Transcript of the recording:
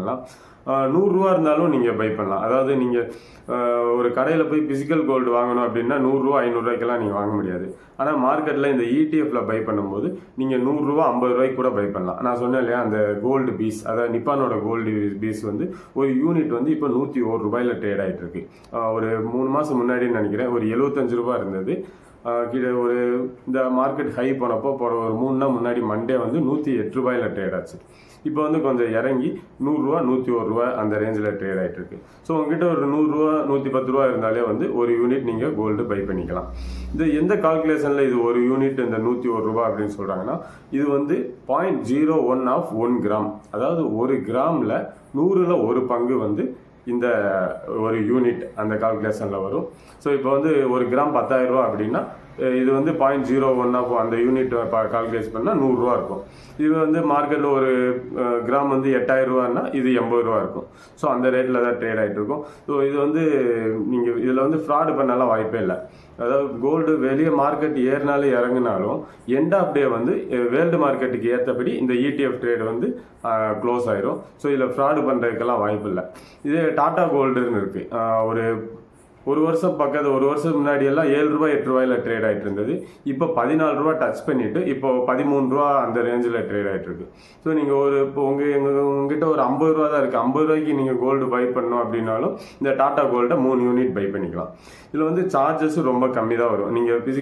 பண்ணலாம். 100 ரூபா இருந்தாலும் நீங்கள் பை பண்ணலாம். அதாவது நீங்கள் ஒரு கடையில் போய் பிசிக்கல் கோல்டு வாங்கணும் அப்படின்னா 100 ரூபா 500 ரூபாய்க்கெல்லாம் நீங்கள் வாங்க முடியாது. ஆனால் மார்க்கெட்டில் இந்த ETF பை பண்ணும்போது நீங்கள் 100 ரூபா 50 ரூபாய்க்கு கூட பை பண்ணலாம். நான் சொன்னேன் இல்லையா, அந்த கோல்டு பீஸ், அதாவது நிப்பானோட கோல்டு பீஸ் வந்து ஒரு யூனிட் வந்து இப்போ 101 ரூபாயில் ட்ரேட் ஆகிட்டு இருக்கு. ஒரு 3 மாதம் முன்னாடின்னு நினைக்கிறேன் ஒரு 75 ரூபா இருந்தது. கீழே ஒரு இந்த மார்க்கெட் ஹை போனப்போ போகிற ஒரு 3 நாள் முன்னாடி மண்டே வந்து 108 ரூபாயில் ட்ரேட் ஆச்சு. இப்போ வந்து கொஞ்சம் இறங்கி 100 ரூபா 101 ரூபா அந்த ரேஞ்சில் ட்ரேட் ஆகிட்டு இருக்கு. ஸோ உங்ககிட்ட ஒரு 100 ரூபா 110 ரூபா இருந்தாலே வந்து ஒரு யூனிட் நீங்கள் கோல்டு பை பண்ணிக்கலாம். இது எந்த கால்குலேஷனில் இது ஒரு யூனிட் இந்த 101 ரூபா அப்படின்னு சொல்கிறாங்கன்னா, இது வந்து 0.01 ஆஃப் 1 கிராம், அதாவது ஒரு கிராமில் 100ல் ஒரு பங்கு வந்து இந்த ஒரு யூனிட் அந்த கால்குலேஷனில் வரும். ஸோ இப்போ வந்து ஒரு கிராம் 10,000 ரூபா அப்படின்னா இது வந்து 0.01 ஆஃப் அந்த யூனிட் கால்குலேட் பண்ணால் 100 ரூபா இருக்கும். இது வந்து மார்க்கெட்டில் ஒரு கிராம் வந்து 8,000 ரூபான்னா இது 80 ரூபா இருக்கும். ஸோ அந்த ரேட்டில் தான் ட்ரேட் ஆகிட்டு இருக்கும். ஸோ இது வந்து நீங்கள் இதில் வந்து ஃப்ராடு பண்ணலாம் வாய்ப்பே இல்லை. அதாவது கோல்டு வெளியே மார்க்கெட் ஏறினாலும் இறங்கினாலும் எண்ட் ஆஃப் டே வந்து வேர்ல்டு மார்க்கெட்டுக்கு ஏற்றபடி இந்த ETF ட்ரேட் வந்து க்ளோஸ் ஆயிரும். ஸோ இதில் ஃப்ராடு பண்ணுறதுக்கெல்லாம் வாய்ப்பு இல்லை. இதே டாடா கோல்டுன்னு இருக்குது. ஒரு வருஷம் ஒரு வருஷம் முன்னாடி எல்லாம் 7 ரூபாய் 8 ரூபாயில் ட்ரேட் ஆகிட்டு இருந்தது. இப்போ 14 ரூபா டச் பண்ணிட்டு இப்போ 13 ரூபா அந்த ரேஞ்சில் ட்ரேட் ஆகிட்டு இருக்கு. ஸோ நீங்கள் இப்போ உங்ககிட்ட ஒரு 50 ரூபா தான் இருக்குது. 50 ரூபாய்க்கு நீங்கள் கோல்டு பை பண்ணணும் அப்படின்னாலும் இந்த டாடா கோல்டை 3 யூனிட் பை பண்ணிக்கலாம். இதில் வந்து சார்ஜஸ் ரொம்ப கம்மி தான் வரும். நீங்கள்